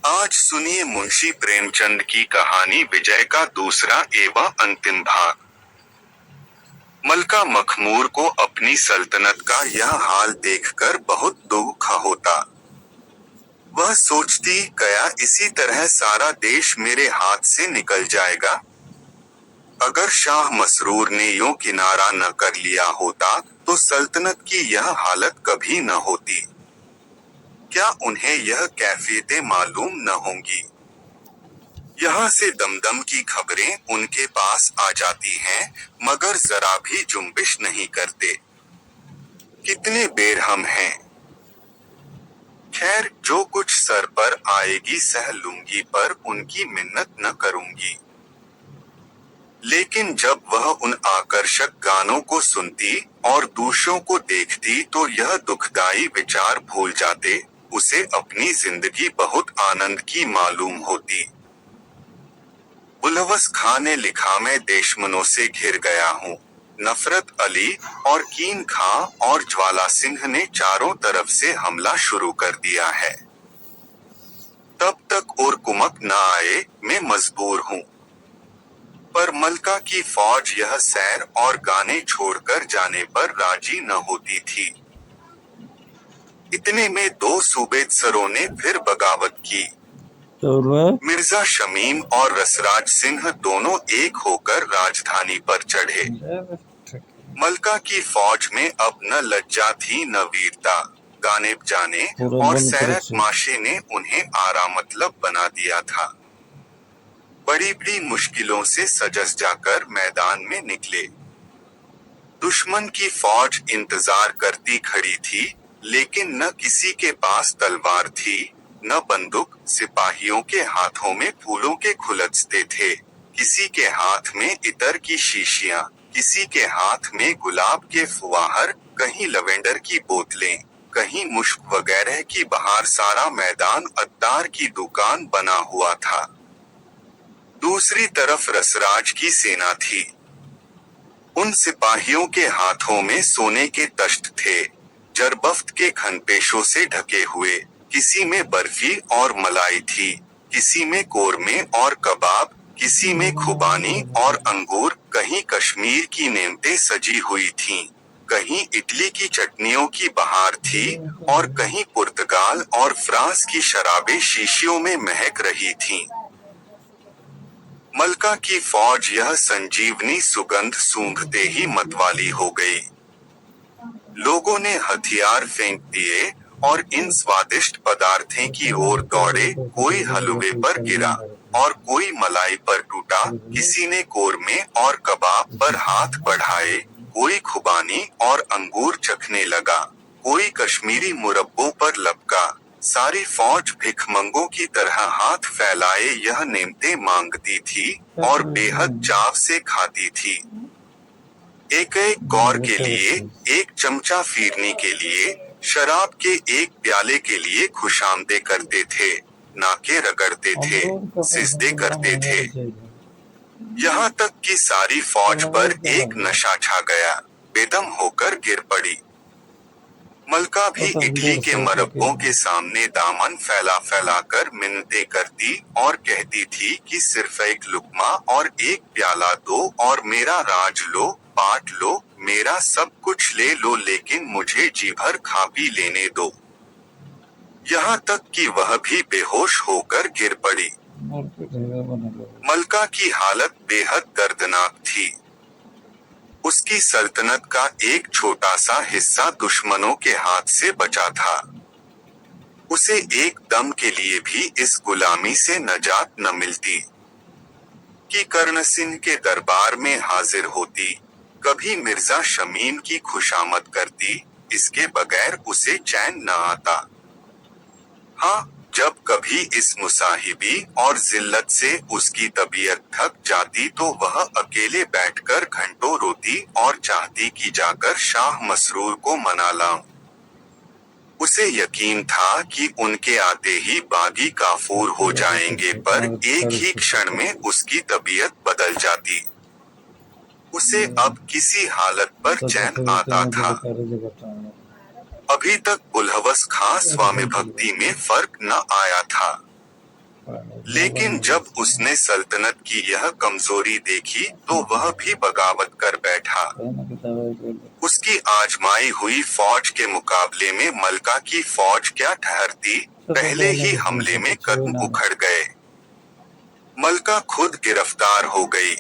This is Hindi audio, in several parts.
आज सुनिए मुंशी प्रेमचंद की कहानी विजय का दूसरा एवं अंतिम भाग। मलका मखमूर को अपनी सल्तनत का यह हाल देखकर बहुत दुख होता। वह सोचती, क्या इसी तरह सारा देश मेरे हाथ से निकल जाएगा? अगर शाह मसरूर ने यूं किनारा न कर लिया होता तो सल्तनत की यह हालत कभी न होती। क्या उन्हें यह कैफियतें मालूम न होंगी? यहाँ से दमदम की खबरें उनके पास आ जाती हैं, मगर जरा भी जुम्बिश नहीं करते। कितने बेरहम हैं। खैर, जो कुछ सर पर आएगी सह लूंगी, पर उनकी मिन्नत न करूंगी। लेकिन जब वह उन आकर्षक गानों को सुनती और दूसरों को देखती तो यह दुखदाई विचार भूल जाते, उसे अपनी जिंदगी बहुत आनंद की मालूम होती। बुलवस खां ने लिखा, मैं दुश्मनों से घिर गया हूँ। नफरत अली और कीन खां और ज्वाला सिंह ने चारों तरफ से हमला शुरू कर दिया है। तब तक और कुमक न आए, मैं मजबूर हूँ। पर मलका की फौज यह सैर और गाने छोड़कर जाने पर राजी न होती थी। इतने में दो सूबेदारों ने फिर बगावत की। मिर्जा शमीम और रसराज सिंह दोनों एक होकर राजधानी पर चढ़े। मलका की फौज में अब न लज्जा थी न वीरता। गाने बजाने और सैरत माशे ने उन्हें आरामतलब बना दिया था। बड़ी बड़ी मुश्किलों से सजस जाकर मैदान में निकले। दुश्मन की फौज इंतजार करती खड़ी थी, लेकिन न किसी के पास तलवार थी न बंदूक। सिपाहियों के हाथों में फूलों के खुलस्ते थे, किसी के हाथ में इतर की शीशियां, किसी के हाथ में गुलाब के फुवाहर, कहीं लवेंडर की बोतलें, कहीं मुश्क वगैरह की बहार। सारा मैदान अत्तार की दुकान बना हुआ था। दूसरी तरफ रसराज की सेना थी। उन सिपाहियों के हाथों में सोने के तख्त थे, जरबफ्त के खनपेशों से ढके हुए। किसी में बर्फी और मलाई थी, किसी में कोरमे और कबाब, किसी में खुबानी और अंगूर। कहीं कश्मीर की नेमतें सजी हुई थीं, कहीं इटली की चटनियों की बहार थी और कहीं पुर्तगाल और फ्रांस की शराबें शीशियों में महक रही थीं। मलका की फौज यह संजीवनी सुगंध सूंघते ही मतवाली हो गई। लोगों ने हथियार फेंक दिए और इन स्वादिष्ट पदार्थों की ओर दौड़े। कोई हलवे पर गिरा और कोई मलाई पर टूटा, किसी ने कोरमे और कबाब पर हाथ बढ़ाए, कोई खुबानी और अंगूर चखने लगा, कोई कश्मीरी मुरब्बों पर लपका। सारी फौज भिखमंगों की तरह हाथ फैलाए यह नेमतें मांगती थी और बेहद चाव से खाती थी। एक एक कौर के लिए, एक चमचा फिरनी के लिए, शराब के एक प्याले के लिए खुशामदे करते थे, नाके रगड़ते थे, सिजदे करते थे। यहाँ तक कि सारी फौज पर एक नशा छा गया, बेदम होकर गिर पड़ी। मलका भी इटली के मरब्बों के सामने दामन फैला फैला कर मिन्नतें करती और कहती थी कि सिर्फ एक लुकमा और एक प्याला दो और मेरा राज लो, बांट लो, मेरा सब कुछ ले लो, लेकिन मुझे जी भर खा पी लेने दो। यहाँ तक कि वह भी बेहोश होकर गिर पड़ी। मलका की हालत बेहद दर्दनाक थी। उसकी सल्तनत का एक छोटा सा हिस्सा दुश्मनों के हाथ से बचा था। उसे एक दम के लिए भी इस गुलामी से नजात न मिलती कि कर्ण सिंह के दरबार में हाजिर होती, कभी मिर्जा शमीम की खुशामद करती, इसके बगैर उसे चैन न आता। हाँ, जब कभी इस मुसाहिबी और जिल्लत से उसकी तबीयत थक जाती तो वह अकेले बैठकर घंटों रोती और चाहती कि जाकर शाह मसरूर को मना लाऊं। उसे यकीन था कि उनके आते ही बागी काफूर हो जाएंगे, पर एक ही क्षण में उसकी तबीयत बदल जाती। उसे अब किसी हालत पर चैन आता था। अभी तक बुलहवस खां स्वामी भक्ति में फर्क न आया था। लेकिन जब उसने सल्तनत की यह कमजोरी देखी तो वह भी बगावत कर बैठा। उसकी आजमाई हुई फौज के मुकाबले में मलका की फौज क्या ठहरती, पहले ही हमले में कदम उखड़ गए। मलका खुद गिरफ्तार हो गई।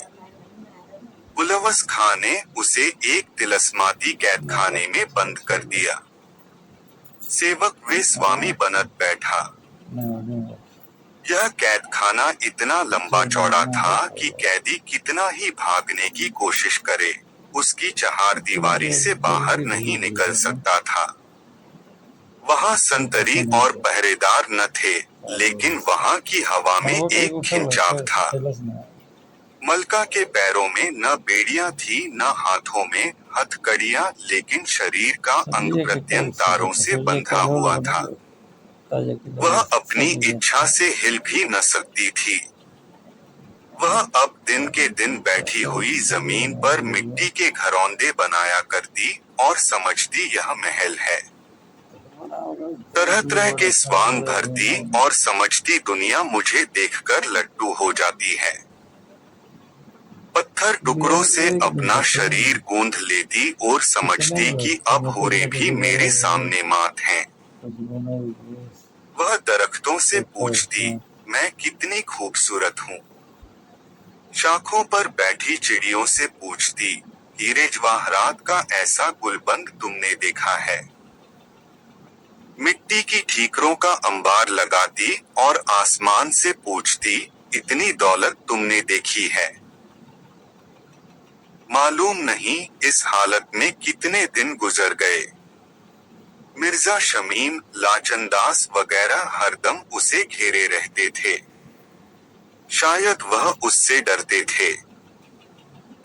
बुलहवस खां ने उसे एक तिलस्माती कैदखाने में बंद कर दिया। सेवक वे स्वामी बनत बैठा। यह कैदखाना इतना लंबा चौड़ा था कि कैदी कितना ही भागने की कोशिश करे, उसकी चहार दीवारी से बाहर नहीं निकल सकता था। वहाँ संतरी और पहरेदार न थे, लेकिन वहाँ की हवा में एक खिंचाव था। मलका के पैरों में न बेड़ियां थी न हाथों में हथकड़ियां, लेकिन शरीर का अंग प्रत्यंग तारों से बंधा हुआ था। वह अपनी इच्छा से हिल भी न सकती थी। वह अब दिन के दिन बैठी हुई जमीन पर मिट्टी के घरौंदे बनाया करती और समझती यह महल है। तरह तरह के स्वांग भरती और समझती दुनिया मुझे देखकर लट्टू हो जाती है। पत्थर टुकड़ों से अपना शरीर गूंथ लेती और समझती कि अब हूरें भी मेरे सामने मात हैं। वह दरख्तों से पूछती, मैं कितनी खूबसूरत हूँ। शाखों पर बैठी चिड़ियों से पूछती, हीरे जवाहरात का ऐसा गुलबंद तुमने देखा है। मिट्टी की ठीकरों का अंबार लगाती और आसमान से पूछती, इतनी दौलत तुमने देखी है। मालूम नहीं इस हालत में कितने दिन गुजर गए। मिर्जा शमीम, लाचनदास वगैरह हरदम उसे घेरे रहते थे। शायद वह उससे डरते थे।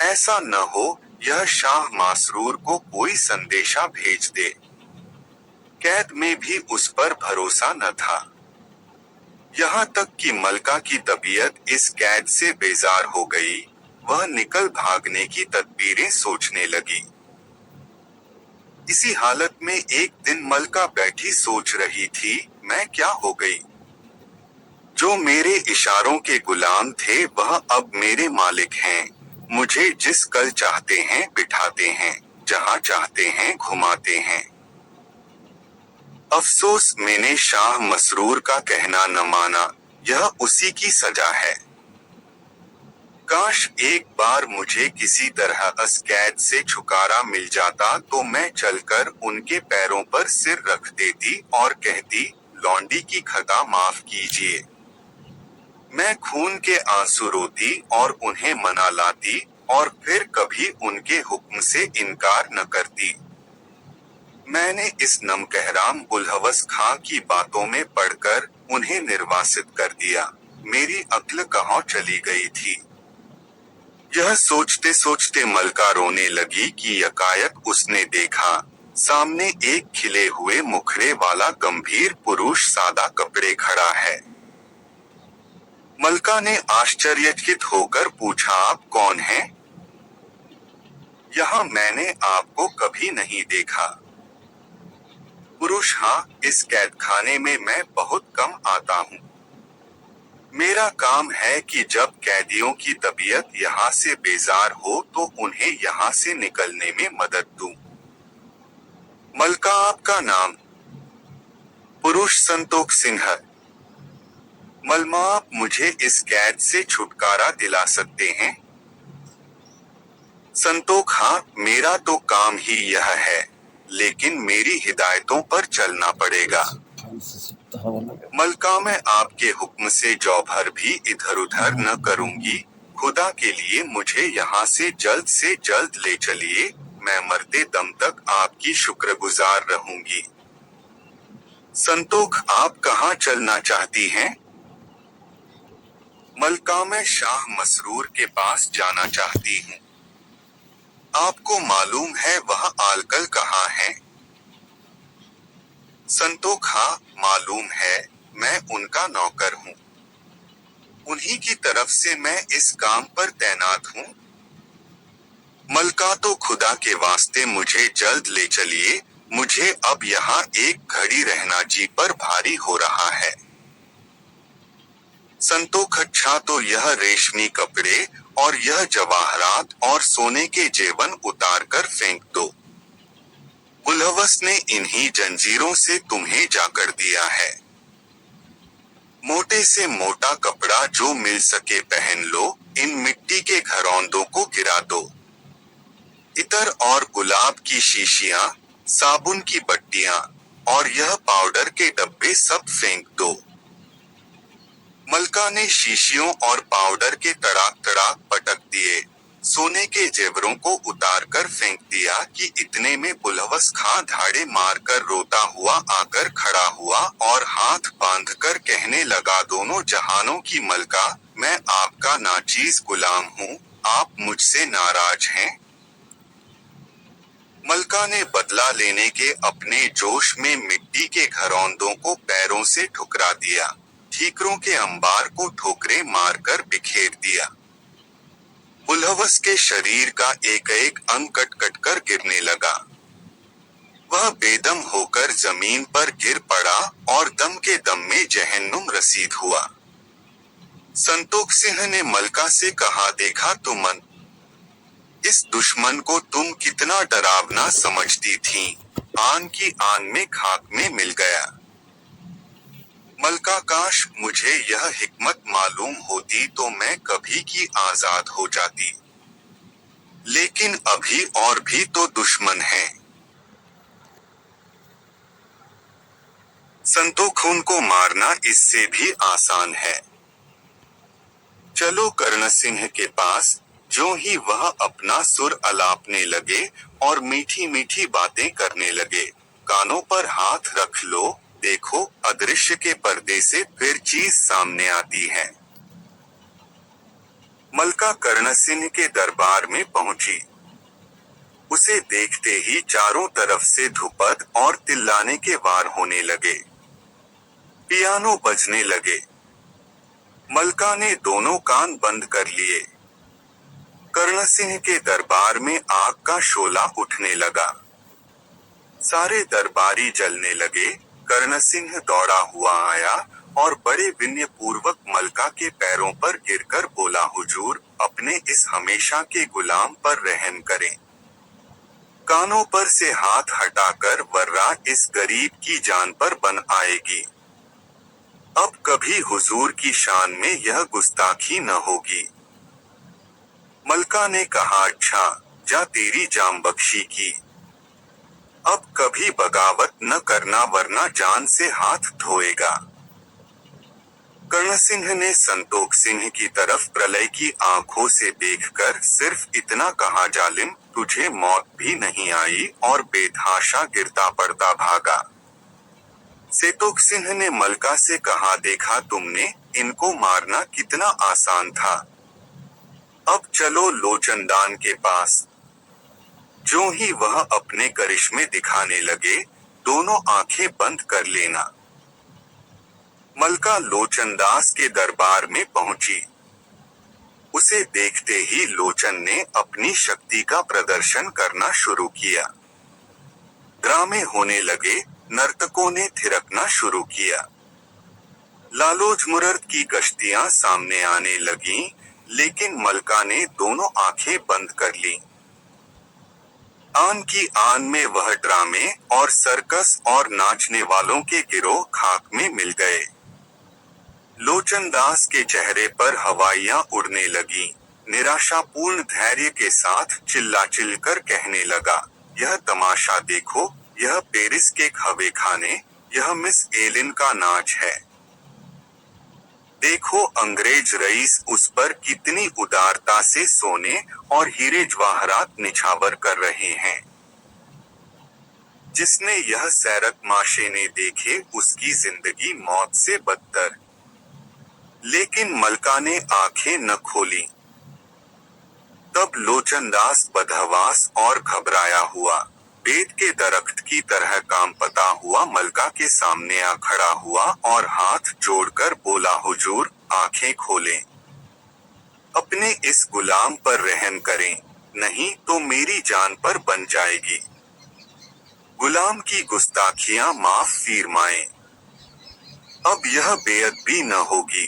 ऐसा न हो यह शाह मासरूर को कोई संदेशा भेज दे। कैद में भी उस पर भरोसा न था। यहाँ तक कि मलका की तबीयत इस कैद से बेजार हो गई, वह निकल भागने की तदबीरें सोचने लगी। इसी हालत में एक दिन मलका बैठी सोच रही थी, मैं क्या हो गई। जो मेरे इशारों के गुलाम थे वह अब मेरे मालिक हैं। मुझे जिस कल चाहते हैं बिठाते हैं, जहाँ चाहते हैं घुमाते हैं। अफसोस मैंने शाह मसरूर का कहना न माना, यह उसी की सजा है। काश एक बार मुझे किसी तरह इस कैद से छुटकारा मिल जाता तो मैं चलकर उनके पैरों पर सिर रख देती और कहती, लौंडी की खता माफ कीजिए। मैं खून के आंसू रोती और उन्हें मना लाती और फिर कभी उनके हुक्म से इनकार न करती। मैंने इस नमकहराम बुलहवस खां की बातों में पढ़कर उन्हें निर्वासित कर दिया। मेरी अक्ल कहाँ चली गई थी। यह सोचते सोचते मलका रोने लगी कि यकायक उसने देखा, सामने एक खिले हुए मुखड़े वाला गंभीर पुरुष सादा कपड़े खड़ा है। मलका ने आश्चर्यचकित होकर पूछा, आप कौन हैं? यहाँ मैंने आपको कभी नहीं देखा। पुरुष, हाँ, इस कैदखाने में मैं बहुत कम आता हूँ। मेरा काम है कि जब कैदियों की तबीयत यहाँ से बेजार हो तो उन्हें यहाँ से निकलने में मदद दूं। मलका, आपका नाम? पुरुष, संतोख सिंह। मलमा, आप मुझे इस कैद से छुटकारा दिला सकते हैं? संतोख, हाँ, मेरा तो काम ही यह है, लेकिन मेरी हिदायतों पर चलना पड़ेगा। मलका, मैं आपके हुक्म से जौ भर भी इधर उधर न करूंगी। खुदा के लिए मुझे यहाँ से जल्द ले चलिए, मैं मरते दम तक आपकी शुक्रगुजार रहूंगी। संतोख, आप कहाँ चलना चाहती हैं? मलका, मैं शाह मसरूर के पास जाना चाहती हूँ। आपको मालूम है वह आलकल कहाँ है? संतोख, हाँ, मालूम है, मैं उनका नौकर हूँ। उन्हीं की तरफ से मैं इस काम पर तैनात हूँ। मलका, तो खुदा के वास्ते मुझे जल्द ले चलिए, मुझे अब यहाँ एक घड़ी रहना जी पर भारी हो रहा है। संतोष, अच्छा तो यह रेशमी कपड़े और यह जवाहरात और सोने के जेवन उतार कर फेंक दो। बुलहवस ने इन्हीं जंजीरों से तुम्हें जाकर दिया है। मोटे से मोटा कपड़ा जो मिल सके पहन लो, इन मिट्टी के घरौंदों को गिरा दो। इतर और गुलाब की शीशियां, साबुन की बट्टियां और यह पाउडर के डब्बे सब फेंक दो। मलका ने शीशियों और पाउडर के तड़ाक तड़ाक पटक दिए। सोने के जेवरों को उतार कर फेंक दिया कि इतने में बुलहवस खां धाड़े मारकर रोता हुआ आकर खड़ा हुआ और हाथ बांधकर कहने लगा, दोनों जहानों की मलका, मैं आपका नाचीज गुलाम हूँ, आप मुझसे नाराज हैं? मलका ने बदला लेने के अपने जोश में मिट्टी के घरौंदों को पैरों से ठुकरा दिया, ठीकरों के अंबार को ठोकरे मारकर बिखेर दिया। बुलहवस के शरीर का एक एक अंग कट कट कर गिरने लगा। वह बेदम होकर जमीन पर गिर पड़ा और दम के दम में जहन्नुम रसीद हुआ। संतोष सिंह ने मलका से कहा, देखा तुमन, इस दुश्मन को तुम कितना डरावना समझती थी, आन की आन में खाक में मिल गया। मलका, काश मुझे यह हिकमत मालूम होती तो मैं कभी की आजाद हो जाती, लेकिन अभी और भी तो दुश्मन हैं। संतोष को मारना इससे भी आसान है। चलो कर्ण सिंह के पास। जो ही वह अपना सुर अलापने लगे और मीठी मीठी बातें करने लगे, कानों पर हाथ रख लो, देखो अदृश्य के पर्दे से फिर चीज सामने आती है। मलका कर्ण सिंह के दरबार में पहुंची। उसे देखते ही चारों तरफ से धुपद और तिल्लाने के वार होने लगे। पियानो बजने लगे। मलका ने दोनों कान बंद कर लिए। कर्ण सिंह के दरबार में आग का शोला उठने लगा। सारे दरबारी जलने लगे। कर्ण सिंह दौड़ा हुआ आया और बड़े विनय पूर्वक मलका के पैरों पर गिरकर बोला, हुजूर, अपने इस हमेशा के गुलाम पर रहम करें। कानों पर से हाथ हटाकर, वर्रा इस गरीब की जान पर बन आएगी। अब कभी हुजूर की शान में यह गुस्ताखी न होगी। मलका ने कहा, अच्छा, जा तेरी जान बख्शी की। अब कभी बगावत न करना वरना जान से हाथ धोएगा। कर्ण सिंह ने संतोष सिंह की तरफ प्रलय की आंखों से देखकर सिर्फ इतना कहा, जालिम, तुझे मौत भी नहीं आई और बेतहाशा गिरता पड़ता भागा। संतोष सिंह ने मलका से कहा, देखा तुमने, इनको मारना कितना आसान था। अब चलो लोचनदान के पास। जो ही वह अपने करिश्मे दिखाने लगे, दोनों आंखें बंद कर लेना। मलका लोचनदास के दरबार में पहुंची। उसे देखते ही लोचन ने अपनी शक्ति का प्रदर्शन करना शुरू किया। ड्रामे होने लगे, नर्तकों ने थिरकना शुरू किया। लालोज मुरर्द की कश्तियां सामने आने लगीं, लेकिन मलका ने दोनों आंखें बंद कर लीं। आन की आन में वह ड्रामे और सर्कस और नाचने वालों के गिरोह खाक में मिल गए। लोचनदास के चेहरे पर हवाइयां उड़ने लगीं। निराशापूर्ण धैर्य के साथ चिल्ला कर कहने लगा, यह तमाशा देखो, यह पेरिस के खवे खाने, यह मिस एलिन का नाच है। देखो अंग्रेज रईस उस पर कितनी उदारता से सोने और हीरे जवाहरात निछावर कर रहे हैं। जिसने यह सैरक माशे ने देखे, उसकी जिंदगी मौत से बदतर। लेकिन मलका ने आंखें न खोली। तब लोचनदास बदहवास और घबराया हुआ, बेद के दरख्त की तरह कांपता हुआ मलका के सामने आ खड़ा हुआ और हाथ जोड़कर बोला, हुजूर, आंखें खोलें। अपने इस गुलाम पर रहम करें, नहीं तो मेरी जान पर बन जाएगी। गुलाम की गुस्ताखियां माफ फरमाएं। अब यह बेअदबी न होगी।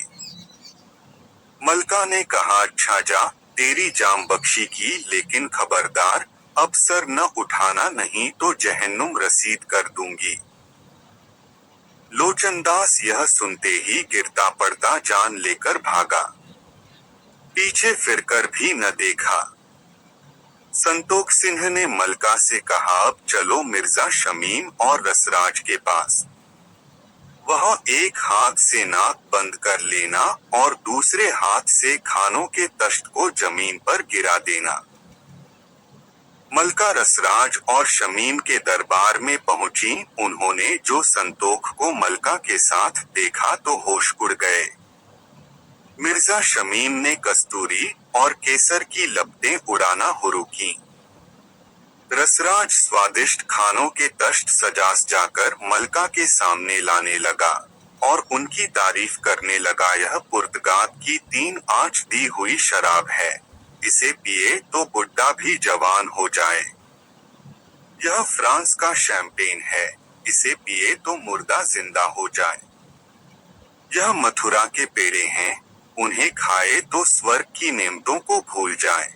मलका ने कहा, अच्छा जा, तेरी जान बख्शी की, लेकिन खबरदार, अब सर न उठाना, नहीं तो जहन्नुम रसीद कर दूंगी। लोचनदास यह सुनते ही गिरता पड़ता जान लेकर भागा। पीछे फिरकर भी न देखा। संतोख सिंह ने मलका से कहा, अब चलो मिर्जा शमीम और रसराज के पास। वह एक हाथ से नाक बंद कर लेना और दूसरे हाथ से खानों के तश्त को जमीन पर गिरा देना। मलका रसराज और शमीम के दरबार में पहुंची। उन्होंने जो संतोख को मलका के साथ देखा तो होश उड़ गए। मिर्जा शमीम ने कस्तूरी और केसर की लपटें उड़ाना शुरू की। रसराज स्वादिष्ट खानों के तश्त सजाकर मलका के सामने लाने लगा और उनकी तारीफ करने लगा। यह पुर्तगाल की 3 आंच दी हुई शराब है। इसे पिए तो बुड्ढा भी जवान हो जाए। यह फ्रांस का शैंपेन है। इसे पिए तो मुर्दा जिंदा हो जाए। यह मथुरा के पेड़े हैं। उन्हें खाए तो स्वर्ग की नेमतों को भूल जाए।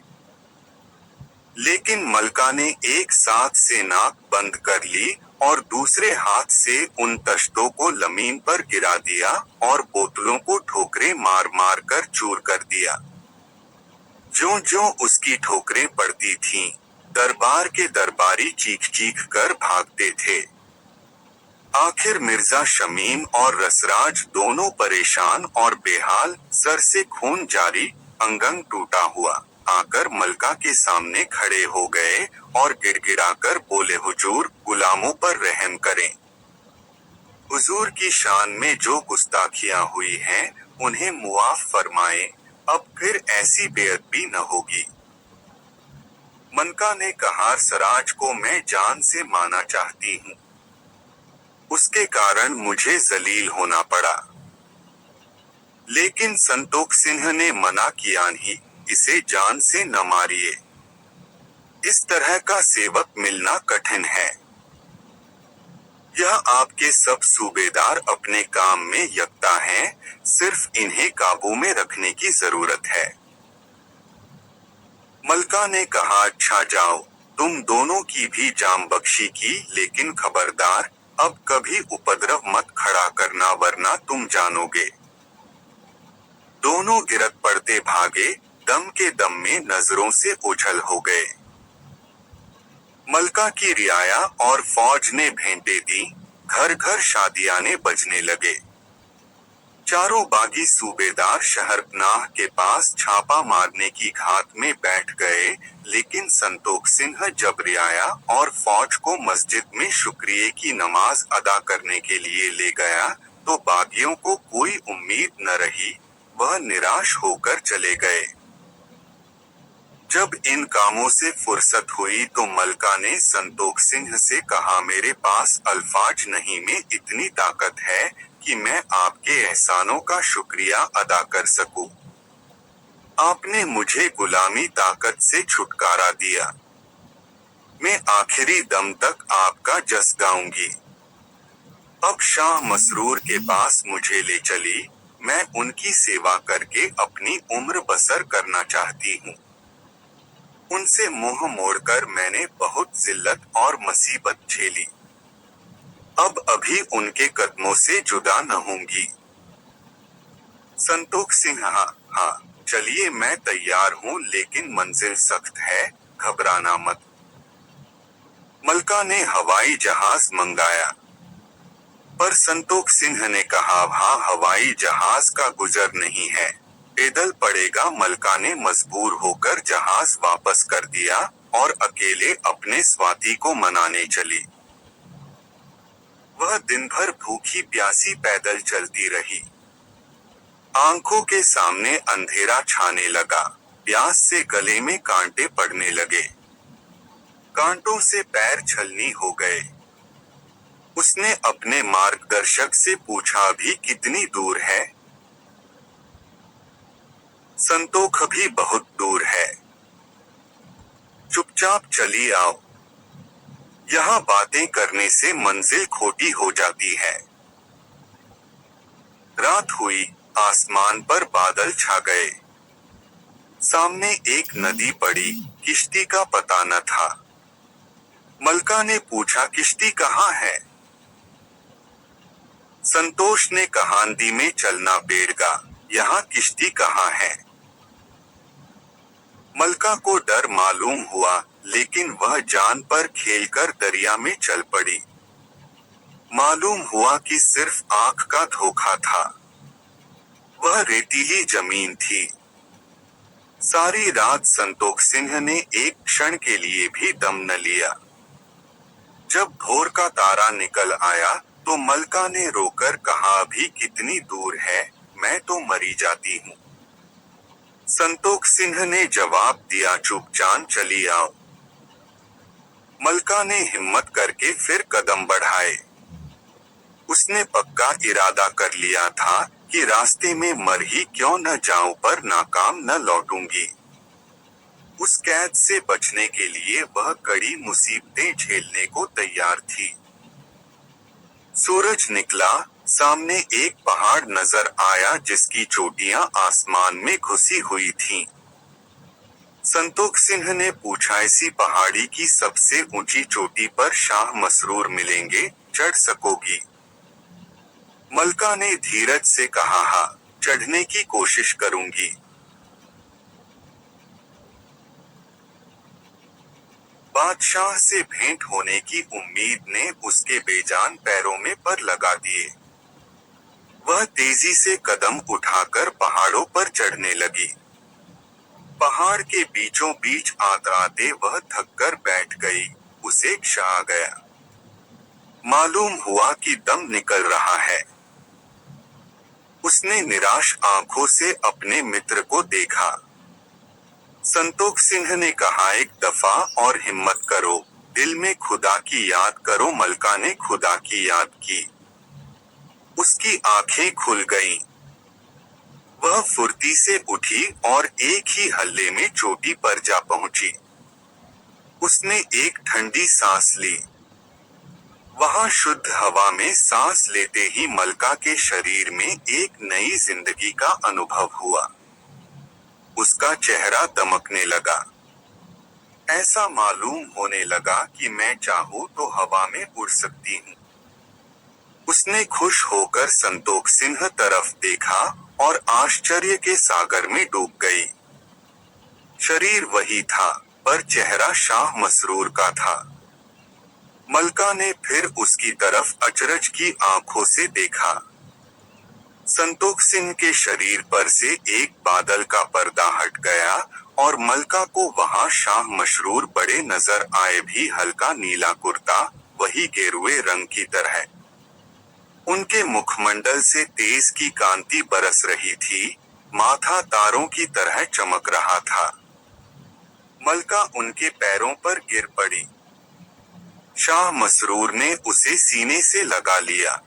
लेकिन मलका ने एक साथ से नाक बंद कर ली और दूसरे हाथ से उन तश्तों को जमीन पर गिरा दिया और बोतलों को ठोकरें मार मार कर चूर कर दिया। ज्यों-ज्यों उसकी ठोकरें पड़ती थीं, दरबार के दरबारी चीख चीख कर भागते थे। आखिर मिर्जा शमीम और रसराज दोनों परेशान और बेहाल, सर से खून जारी, अंग टूटा हुआ, आकर मलका के सामने खड़े हो गए और गिड़गिड़ाकर बोले, हुजूर, गुलामों पर रहम करें। हुजूर की शान में जो गुस्ताखियां हुई हैं, उन्हें मुआफ फरमाएं। अब फिर ऐसी बेअदबी न होगी। मलका ने कहा, सराज को मैं जान से माना चाहती हूँ। उसके कारण मुझे जलील होना पड़ा। लेकिन संतोख सिंह ने मना किया, नहीं, इसे जान से न मारिए। इस तरह का सेवक मिलना कठिन है। यह आपके सब सूबेदार अपने काम में यकता हैं, सिर्फ इन्हें काबू में रखने की जरूरत है। मलका ने कहा, अच्छा जाओ, तुम दोनों की भी जान बख्शी की, लेकिन खबरदार, अब कभी उपद्रव मत खड़ा करना, वरना तुम जानोगे। दोनों गिरत पड़ते भागे, दम के दम में नजरों से ओझल हो गए। मलका की रियाया और फौज ने भेंटे दी, घर घर शादियाने बजने लगे। चारों बागी सूबेदार शहरपनाह के पास छापा मारने की घात में बैठ गए। लेकिन संतोख सिंह जब रियाया और फौज को मस्जिद में शुक्रिये की नमाज अदा करने के लिए ले गया, तो बागियों को कोई उम्मीद न रही। वह निराश होकर चले गए। जब इन कामों से फुर्सत हुई तो मलका ने संतोख सिंह से कहा, मेरे पास अल्फाज नहीं में इतनी ताकत है कि मैं आपके एहसानों का शुक्रिया अदा कर सकूं। आपने मुझे गुलामी ताकत से छुटकारा दिया। मैं आखिरी दम तक आपका जस गाऊंगी। अब शाह मसरूर के पास मुझे ले चली। मैं उनकी सेवा करके अपनी उम्र बसर करना चाहती हूँ। उनसे मुंह मोड़कर मैंने बहुत जिल्लत और मुसीबत झेली। अब अभी उनके कदमों से जुदा न होंगी। संतोख सिंह, हाँ, चलिए, मैं तैयार हूँ, लेकिन मंजिल सख्त है, घबराना मत। मलका ने हवाई जहाज मंगाया। पर संतोख सिंह ने कहा, हाँ, हवाई जहाज का गुजर नहीं है, पैदल पड़ेगा। मलका ने मजबूर होकर जहाज वापस कर दिया और अकेले अपने स्वाति को मनाने चली। वह दिन भर भूखी प्यासी पैदल चलती रही। आंखों के सामने अंधेरा छाने लगा। प्यास से गले में कांटे पड़ने लगे। कांटों से पैर छलनी हो गए। उसने अपने मार्गदर्शक से पूछा, अभी कितनी दूर है? संतोख, भी बहुत दूर है। चुपचाप चली आओ। यहाँ बातें करने से मंजिल खोटी हो जाती है। रात हुई, आसमान पर बादल छा गए। सामने एक नदी पड़ी, किश्ती का पता न था। मलका ने पूछा, किश्ती कहाँ है? संतोष ने कहा, नदी में चलना पड़ेगा, यहाँ किश्ती कहाँ है? मलका को डर मालूम हुआ, लेकिन वह जान पर खेलकर दरिया में चल पड़ी। मालूम हुआ कि सिर्फ आंख का धोखा था। वह रेतीली जमीन थी। सारी रात संतोष सिंह ने एक क्षण के लिए भी दम न लिया। जब भोर का तारा निकल आया, तो मलका ने रोकर कहा, अभी कितनी दूर है, मैं तो मरी जाती हूँ। संतोष सिंह ने जवाब दिया, चुपचाप चली आओ। मलका ने हिम्मत करके फिर कदम बढ़ाए। उसने पक्का इरादा कर लिया था कि रास्ते में मर ही क्यों न जाऊं, पर नाकाम न लौटूंगी। उस कैद से बचने के लिए वह कड़ी मुसीबतें झेलने को तैयार थी। सूरज निकला, सामने एक पहाड़ नजर आया जिसकी चोटियां आसमान में घुसी हुई थीं। संतोष सिंह ने पूछा, इसी पहाड़ी की सबसे ऊंची चोटी पर शाह मसरूर मिलेंगे, चढ़ सकोगी? मलका ने धीरज से कहा, हाँ, चढ़ने की कोशिश करूंगी। बादशाह से भेंट होने की उम्मीद ने उसके बेजान पैरों में पर लगा दिए। वह तेजी से कदम उठाकर पहाड़ों पर चढ़ने लगी। पहाड़ के बीचों बीच आते वह थककर बैठ गई। उसे क्षा आ गया। मालूम हुआ कि दम निकल रहा है। उसने निराश आंखों से अपने मित्र को देखा। संतोष सिंह ने कहा, एक दफा और हिम्मत करो, दिल में खुदा की याद करो। मलका ने खुदा की याद की। उसकी आंखें खुल गईं। वह फुर्ती से उठी और एक ही हल्ले में चोटी पर जा पहुंची। उसने एक ठंडी सांस ली। वहां शुद्ध हवा में सांस लेते ही मलका के शरीर में एक नई जिंदगी का अनुभव हुआ। उसका चेहरा दमकने लगा। ऐसा मालूम होने लगा कि मैं चाहूं तो हवा में उड़ सकती हूँ। उसने खुश होकर संतोष सिंह तरफ देखा और आश्चर्य के सागर में डूब गई। शरीर वही था, पर चेहरा शाह मसरूर का था। मलका ने फिर उसकी तरफ अचरज की आंखों से देखा। संतोष सिंह के शरीर पर से एक बादल का पर्दा हट गया और मलका को वहां शाह मसरूर बड़े नजर आए, भी हल्का नीला कुर्ता, वही गेरुए रंग की तरह। उनके मुखमंडल से तेज की कांति बरस रही थी, माथा तारों की तरह चमक रहा था। मलका उनके पैरों पर गिर पड़ी। शाह मसरूर ने उसे सीने से लगा लिया।